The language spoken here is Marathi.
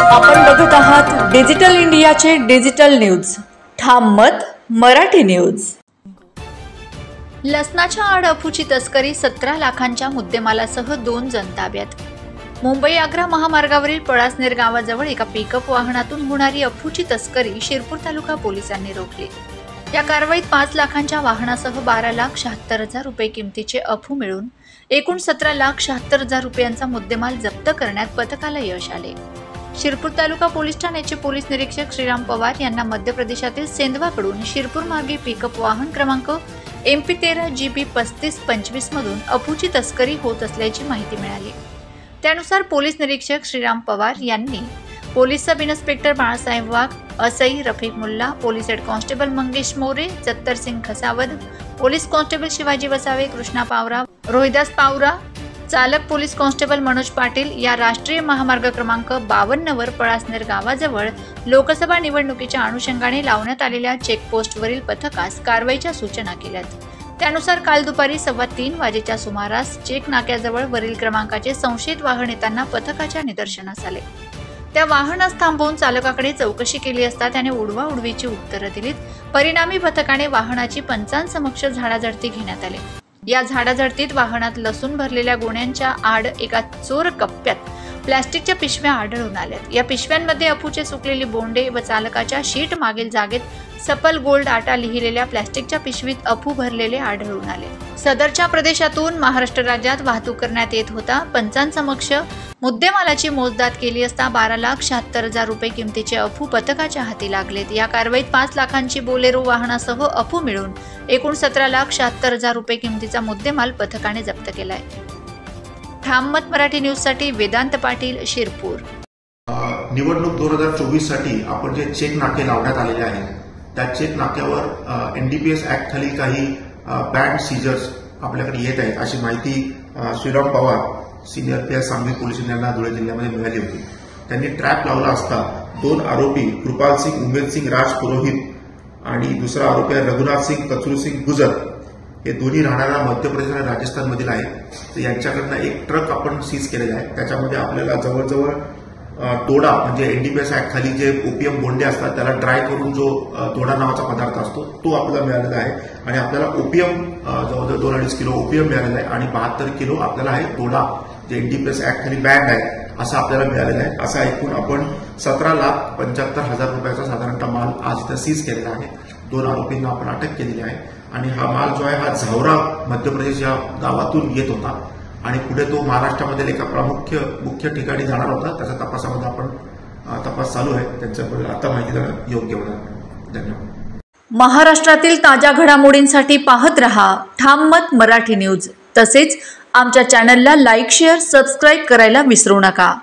आपण बघत आहात डिजिटल इंडियाचे डिजिटल न्यूज, ठाम मत मराठी न्यूज। लसणाच्या आड अफूची तस्करी, 17 लाखांच्या मुद्देमालासह 2 जण ताब्यात। मुंबई आग्रा महामार्गावरील पळासनेर गावाजवळ एका पिकअप वाहनातून होणारी अफूची तस्करी शिरपूर तालुका पोलिसांनी रोखली। या कारवाईत 5 लाखांच्या वाहनासह 12,76,000 रुपये किमतीचे अफू मिळून एकूण 17,76,000 रुपयांचा मुद्देमाल जप्त करण्यात पथकाला यश आले। शिरपूर तालुका पोलीस ठाण्याचे पोलीस निरीक्षक श्रीराम पवार यांना मध्य प्रदेशातील सेंधवाकडून शिरपूर मार्गे पिकअप वाहन क्रमांक MP13 GB 3525 मधून अफूची तस्करी होत असल्याची माहिती मिळाली। त्यानुसार पोलीस निरीक्षक श्रीराम पवार यांनी police sub inspector Balasaheb Wagh, असई Rafiq Mulla, police head constable Mangesh More, Jattar Singh Khasavad, police constable Shivaji Vasave, Krishna Pawara, Rohidas Pawara, चालक पोलीस कॉन्स्टेबल मनोज पाटील या राष्ट्रीय महामार्ग क्रमांक 52 वर पळासनेर गावाजवळ लोकसभा निवडणुकीच्या अनुषंगाने लावण्यात आलेल्या चेकपोस्टवरील पथकास कारवाईच्या सूचना केल्यात। त्यानुसार काल दुपारी 3:15 वाजेच्या सुमारास चेक नाक्याजवळ वरील क्रमांकाचे संशयित वाहन येताना पथकाच्या निदर्शनास आले। त्या वाहनास थांबवून चालकाकडे चौकशी केली असता त्याने उडवाउडवीची उत्तरं दिलीत। परिणामी पथकाने वाहनाची पंचांसमक्ष झाडाझडती घेण्यात आली। या झाडाझडतीत वाहनात लसूण भरलेल्या गोण्यांच्या आड एका चोर कप्प्यात प्लास्टिकच्या पिशव्या आढळून आल्यात। या पिशव्यांमध्ये अफूचे सुकलेली बोंडे व चालकाच्या शीट मागील जागेत सफल गोल्ड आटा लिहिलेल्या प्लास्टिकच्या पिशवीत अफू भरलेले आढळून आले। सदरच्या प्रदेशातून महाराष्ट्र राज्यात वाहतूक करण्यात येत होता। पंचांसमक्ष मुद्देमालाची मोजदाद केली असता 12,76,000 रुपये किमतीचे अफू पथकाच्या हाती लागलेत। या कारवाईत 5 लाखांची बोलेरो वाहनासह अफू मिळून एकूण 17,76,000 रुपये किमतीचा मुद्देमाल पथकाने जप्त केलाय। ठाम मत मराठी न्यूज साठी वेदांत पाटील, शिरपूर। निवडणूक 2024 साठी आपण जे चेक नाके लावण्यात आलेले आहेत त्या चेक नाक्यावर NDPS ऍक्ट खाली काही बँड सीजर्स आपल्याकडे येत आहेत अशी माहिती Shriram Pawar senior PS Sangli police यांना धुळे जिल्ह्यामध्ये मिळाली होती। त्यांनी ट्रॅप लावला असता 2 आरोपी कृपाल सिंग, उमेद सिंग राज पुरोहित आणि दुसरा आरोपी रघुनाथ सिंग कचरू सिंग गुजर, हे दोन्ही राहणारा मध्य प्रदेश आणि राजस्थान मधील आहेत। तर यांच्याकडनं एक ट्रक आपण सीज केलेला आहे। त्याच्यामध्ये आपल्याला जवळजवळ तोडा म्हणजे NDPS ऍक्ट खाली जे ओपीएम बोंडे असतात त्याला ड्राय करून जो तोडा नावाचा पदार्थ असतो तो आपल्याला मिळालेला आहे आणि आपल्याला ओपीएम जवळजवळ 2-2.5 किलो ओपीएम मिळालेला आहे आणि 72 किलो आपल्याला आहे तोडा जे NDPS ऍक्ट खाली बँड आहे असं आपल्याला मिळालेलं आहे। असा एकूण आपण 17,75,000 रुपयाचा साधारणतः माल आज इथं सीज केलेला आहे। 2 आरोपींना आपण अटक केलेली आहे आणि हा माल जो आहे हा झावरा मध्य प्रदेश या गावातून येत होता आणि पुढे तो महाराष्ट्रामधील एका मुख्य ठिकाणी जाणार होता। त्याच्या तपासामध्ये आपण तपास चालू आहे। त्यांच्याबद्दल आता माहिती देणं योग्य होणार। धन्यवाद। महाराष्ट्रातील ताज्या घडामोडींसाठी पाहत रहा ठाम मत मराठी न्यूज। तसेच आमच्या चॅनलला लाईक, शेअर, सबस्क्राईब करायला विसरू नका।